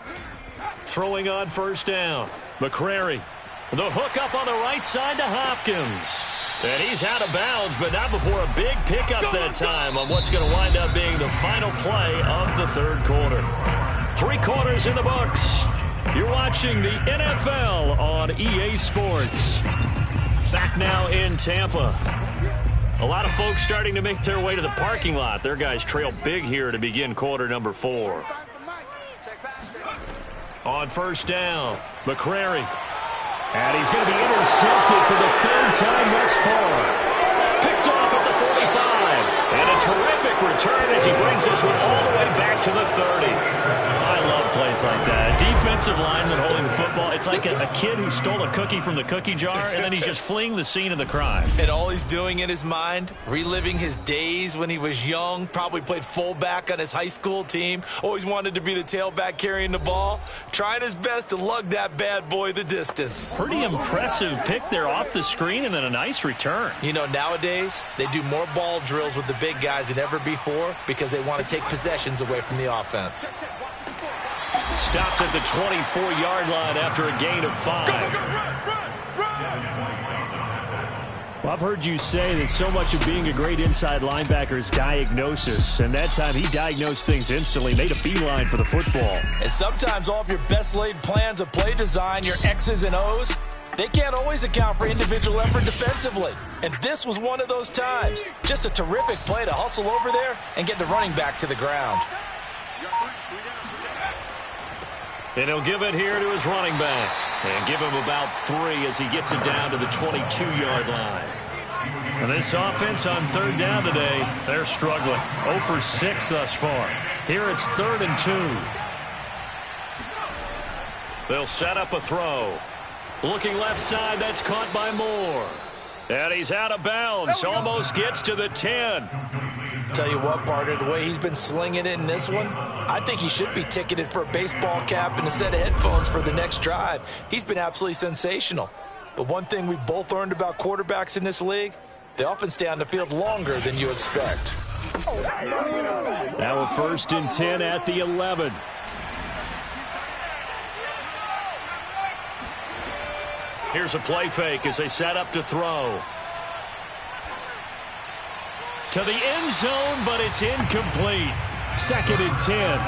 S3: Throwing on first down. McCrary. The hook up on the right side to Hopkins. And he's out of bounds, but not before a big pickup that time on what's going to wind up being the final play of the 3rd quarter. 3 quarters in the books. You're watching the NFL on EA Sports. Back now in Tampa. A lot of folks starting to make their way to the parking lot. Their guys trail big here to begin quarter number 4. On first down, McCrary. And he's going to be intercepted for the 3rd time thus far. Picked off at the 45. And a terrific return as he brings this one all the way back to the 30. I love plays like that. Defensive lineman holding the football. It's like a kid who stole a cookie from the cookie jar, and then he's just fleeing the scene of the crime.
S4: And all he's doing in his mind, reliving his days when he was young, probably played fullback on his high school team, always wanted to be the tailback carrying the ball, trying his best to lug that bad boy the distance.
S3: Pretty impressive pick there off the screen, and then a nice return.
S4: Nowadays, they do more ball drills with the big guys than ever before because they want to take possessions away from the offense.
S3: Stopped at the 24-yard line after a gain of 5. I've heard you say that so much of being a great inside linebacker is diagnosis, and that time he diagnosed things instantly, made a beeline for the football.
S4: And sometimes all of your best laid plans of play design, your X's and O's, they can't always account for individual effort defensively. And this was one of those times. Just a terrific play to hustle over there and get the running back to the ground.
S3: And he'll give it here to his running back. And give him about 3 as he gets it down to the 22-yard line. And this offense on third down today, they're struggling. 0 for 6 thus far. Here it's 3rd and 2. They'll set up a throw. Looking left side, that's caught by Moore. And he's out of bounds, almost gets to the 10.
S4: Tell you what, partner, the way he's been slinging it in this one, I think he should be ticketed for a baseball cap and a set of headphones for the next drive. He's been absolutely sensational. But one thing we both learned about quarterbacks in this league, they often stay on the field longer than you expect.
S3: Now a 1st and 10 at the 11. Here's a play fake as they set up to throw. To the end zone, but it's incomplete. 2nd and 10.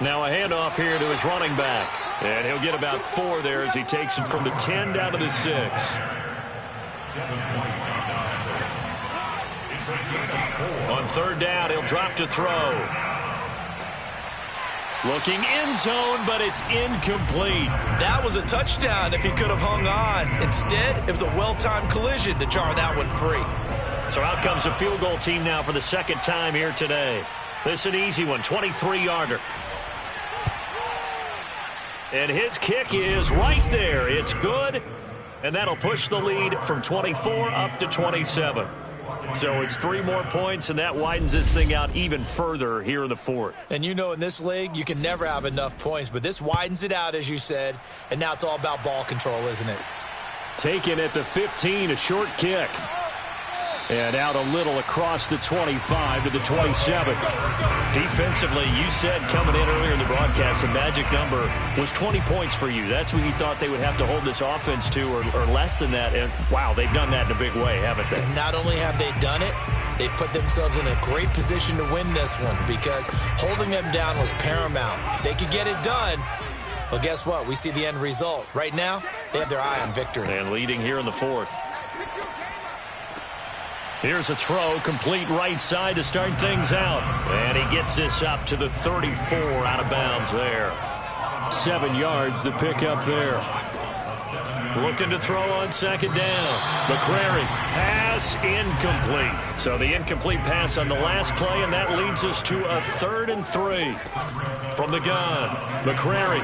S3: Now a handoff here to his running back. And he'll get about 4 there as he takes it from the 10 down to the 6. On 3rd down, he'll drop to throw. Looking end zone, but it's incomplete.
S4: That was a touchdown if he could have hung on. Instead, it was a well-timed collision to jar that one free.
S3: So out comes a field goal team now for the 2nd time here today. This is an easy one, 23-yarder. And his kick is right there. It's good, and that'll push the lead from 24 up to 27. So it's 3 more points, and that widens this thing out even further here in the 4th.
S4: And you know in this league, you can never have enough points, but this widens it out, as you said, and now it's all about ball control, isn't it?
S3: Taken at the 15, a short kick. And out a little across the 25 to the 27. Defensively, you said coming in earlier in the broadcast, the magic number was 20 points for you. That's what you thought they would have to hold this offense to, or less than that. And, wow, they've done that in a big way, haven't they?
S4: And not only have they done it, they've put themselves in a great position to win this one because holding them down was paramount. If they could get it done, well, guess what? We see the end result. Right now, they have their eye on victory.
S3: And leading here in the 4th. Here's a throw, complete right side to start things out. And he gets this up to the 34, out of bounds there. 7 yards, the pickup there. Looking to throw on 2nd down. McCrary, pass incomplete. So the incomplete pass on the last play, and that leads us to a 3rd and 3. From the gun, McCrary.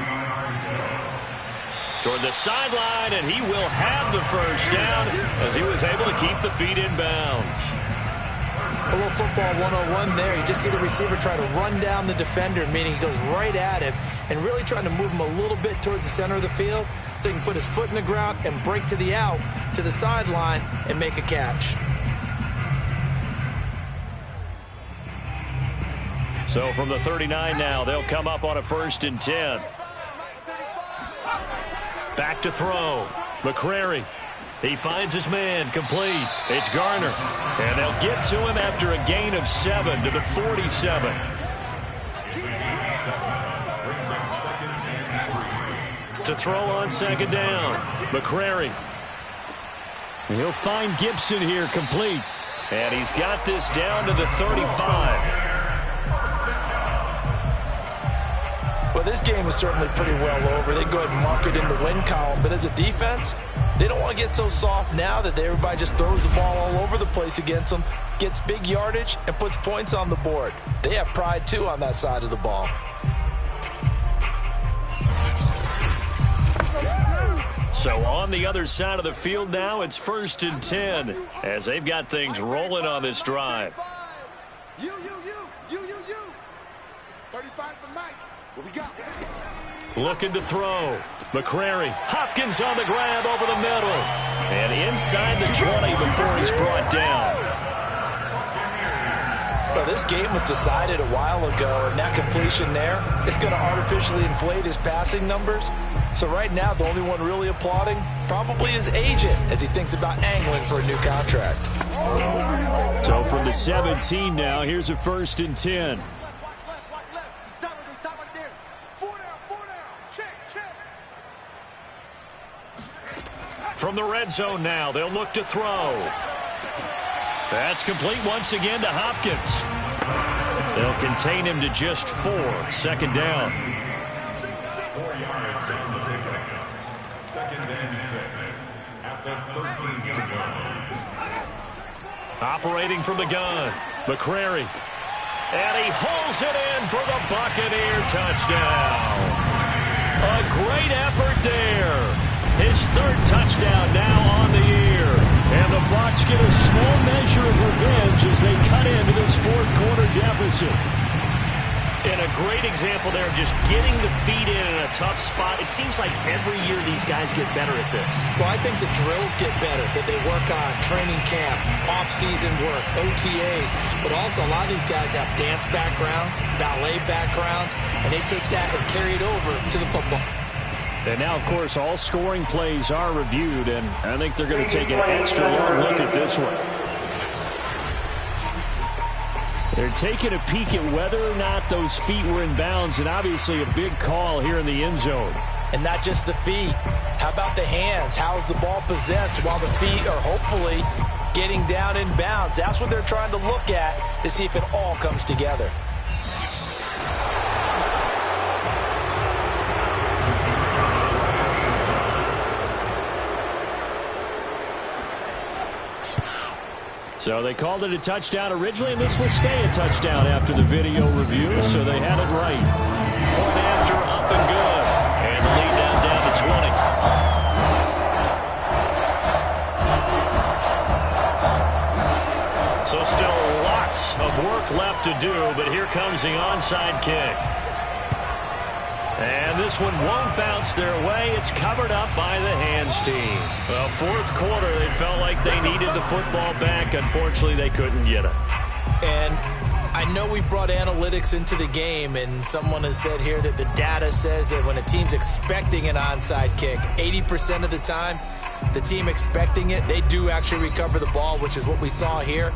S3: Toward the sideline, and he will have the 1st down as he was able to keep the feet in bounds.
S4: A little football 101 there. You just see the receiver try to run down the defender, meaning he goes right at him and really trying to move him a little bit towards the center of the field so he can put his foot in the ground and break to the out, to the sideline, and make a catch.
S3: So from the 39 now, they'll come up on a 1st and 10. Back to throw. McCrary. He finds his man. Complete. It's Garner. And they'll get to him after a gain of 7 to the 47. To throw on 2nd down. McCrary. He'll find Gibson here. Complete. And he's got this down to the 35.
S4: Well, this game is certainly pretty well over. They can go ahead and mark it in the win column. But as a defense, they don't want to get so soft now that everybody just throws the ball all over the place against them, gets big yardage, and puts points on the board. They have pride, too, on that side of the ball.
S3: So on the other side of the field now, it's 1st and 10 as they've got things rolling on this drive.
S6: You. 35's the mic. What we got?
S3: Looking to throw. McCrary. Hopkins on the grab over the middle. And inside the 20 before he's brought down.
S4: Well, this game was decided a while ago, and that completion there is going to artificially inflate his passing numbers. So right now, the only one really applauding probably his agent as he thinks about angling for a new contract.
S3: So from the 17 now, here's a 1st and 10. From the red zone now, they'll look to throw. That's complete once again to Hopkins. They'll contain him to just 4. 2nd down.
S6: 4 yards on the pickup. 2nd and 6 at the 13 to go.
S3: Operating from the gun, McCrary. And he hauls it in for the Buccaneer touchdown. A great effort there. His 3rd touchdown now on the year. And the Bucs get a small measure of revenge as they cut into this 4th quarter deficit. And a great example there of just getting the feet in a tough spot. It seems like every year these guys get better at this.
S4: Well, I think the drills get better, that they work on training camp, off-season work, OTAs. But also a lot of these guys have dance backgrounds, ballet backgrounds, and they take that and carry it over to the football.
S3: And now, of course, all scoring plays are reviewed, and I think they're going to take an extra long look at this one. They're taking a peek at whether or not those feet were in bounds, and obviously a big call here in the end zone.
S4: And not just the feet. How about the hands? How is the ball possessed while the feet are hopefully getting down in bounds? That's what they're trying to look at to see if it all comes together.
S3: So they called it a touchdown originally, and this will stay a touchdown after the video review, so they had it right. Point after, up and good. And the lead down to 20. So still lots of work left to do, but here comes the onside kick. And this one won't bounce their way. It's covered up by the hands team. Well, 4th quarter, they felt like they needed the football back. Unfortunately, they couldn't get it.
S4: And I know we brought analytics into the game, and someone has said here that the data says that when a team's expecting an onside kick, 80% of the time, the team expecting it, they do actually recover the ball, which is what we saw here.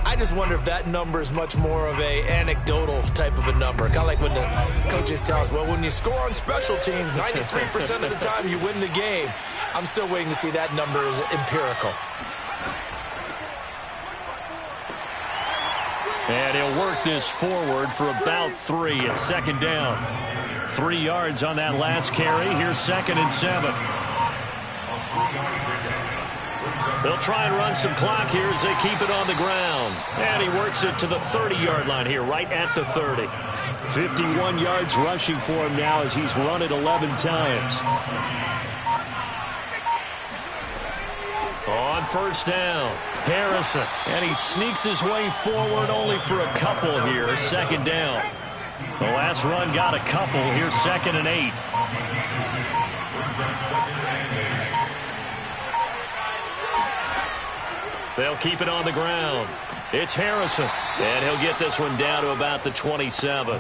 S4: I just wonder if that number is much more of a anecdotal type of a number. Kind of like when the coaches tell us, well, when you score on special teams, 93% of the time you win the game. I'm still waiting to see that number is empirical.
S3: And he'll work this forward for about 3 at 2nd down. 3 yards on that last carry. Here's 2nd and 7. They'll try and run some clock here as they keep it on the ground. And he works it to the 30-yard line here, right at the 30. 51 yards rushing for him now as he's run it 11 times. On 1st down, Harrison. And he sneaks his way forward only for a couple here. 2nd down. The last run got a couple. Here's 2nd and 8. They'll keep it on the ground. It's Harrison, and he'll get this one down to about the 27.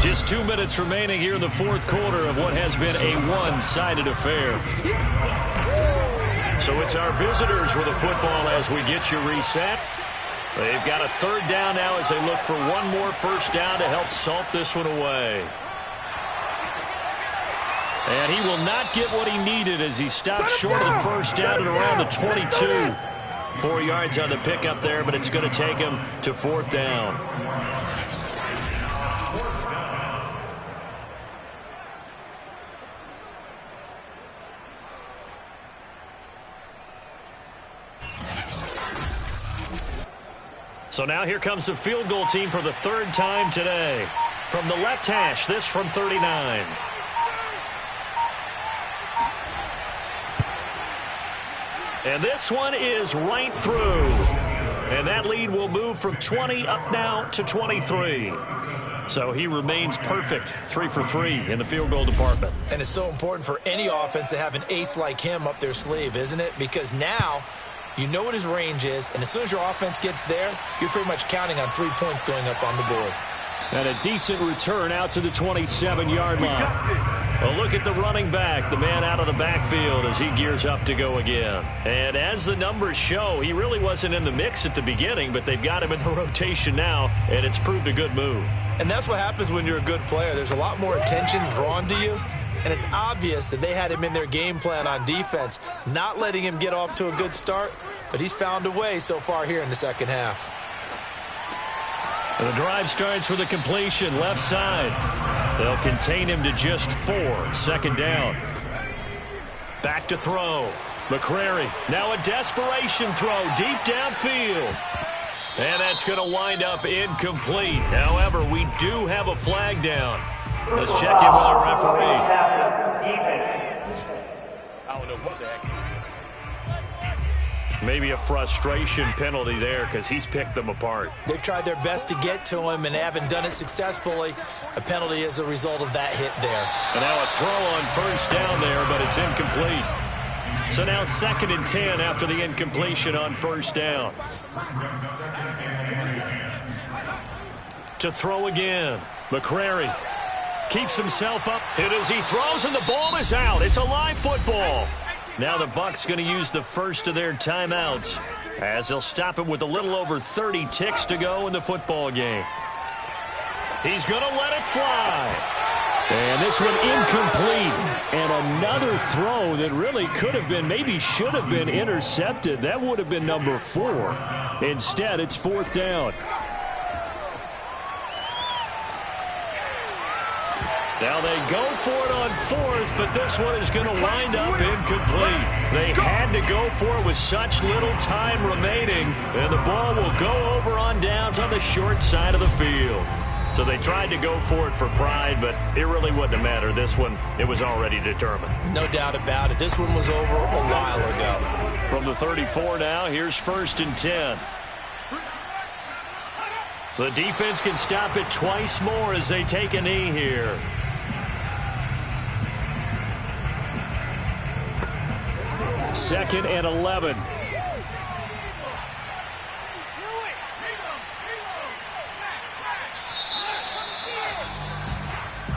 S3: Just 2 minutes remaining here in the 4th quarter of what has been a one-sided affair. So it's our visitors with the football as we get you reset. They've got a 3rd down now as they look for one more 1st down to help salt this one away. And he will not get what he needed as he stops short of the 1st down at around the 22. 4 yards on the pickup there, but it's going to take him to 4th down. So now here comes the field goal team for the 3rd time today. From the left hash, this from 39. And this one is right through. And that lead will move from 20 up now to 23. So he remains perfect, 3 for 3 in the field goal department.
S4: And it's so important for any offense to have an ace like him up their sleeve, isn't it? Because now You know what his range is, and as soon as your offense gets there, you're pretty much counting on 3 points going up on the board.
S3: And a decent return out to the 27-yard line. A look at the running back, the man out of the backfield as he gears up to go again. And as the numbers show, he really wasn't in the mix at the beginning, but they've got him in the rotation now, and it's proved a good move.
S4: And that's what happens when you're a good player. There's a lot more attention drawn to you, and it's obvious that they had him in their game plan on defense, not letting him get off to a good start, but he's found a way so far here in the second half.
S3: And the drive starts with a completion left side. They'll contain him to just 4. Second down. Back to throw. McCrary. Now a desperation throw deep downfield. And that's going to wind up incomplete. However, we do have a flag down. Let's check in with our referee.
S5: I don't know what the heck he is.
S3: Maybe a frustration penalty there because he's picked them apart.
S4: They've tried their best to get to him and haven't done it successfully. A penalty is a result of that hit there.
S3: And now a throw on first down there, but it's incomplete. So now 2nd and 10 after the incompletion on first down. To throw again. McCrary keeps himself up. Hit as he throws, and the ball is out. It's a live football. Now the Bucs going to use the first of their timeouts as they'll stop it with a little over 30 ticks to go in the football game. He's going to let it fly. And this one incomplete. And another throw that really could have been, maybe should have been intercepted. That would have been number 4. Instead, it's 4th down. Now they go for it on 4th, but this one is going to wind up incomplete. They had to go for it with such little time remaining, and the ball will go over on downs on the short side of the field. So they tried to go for it for pride, but it really wouldn't have mattered. This one, it was already determined.
S4: No doubt about it. This one was over a while ago.
S3: From the 34 now, here's 1st and 10. The defense can stop it twice more as they take a knee here. 2nd and 11.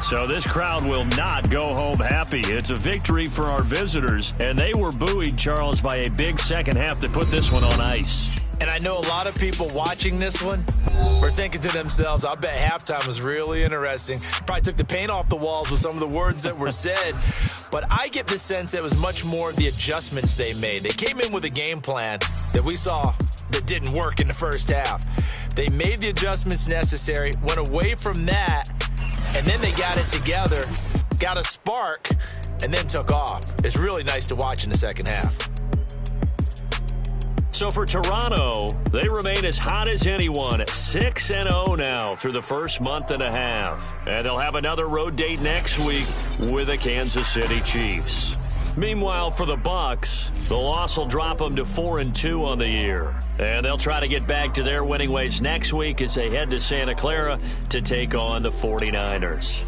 S3: So this crowd will not go home happy. It's a victory for our visitors, and they were buoyed, Charles, by a big second half that put this one on ice.
S4: And I know a lot of people watching this one were thinking to themselves, I bet halftime was really interesting. Probably took the paint off the walls with some of the words that were said. But I get the sense that it was much more of the adjustments they made. They came in with a game plan that we saw that didn't work in the first half. They made the adjustments necessary, went away from that, and then they got it together, got a spark, and then took off. It's really nice to watch in the second half.
S3: So for Toronto, they remain as hot as anyone at 6-0 now through the first month and a half. And they'll have another road date next week with the Kansas City Chiefs. Meanwhile, for the Bucs, the loss will drop them to 4-2 on the year. And they'll try to get back to their winning ways next week as they head to Santa Clara to take on the 49ers.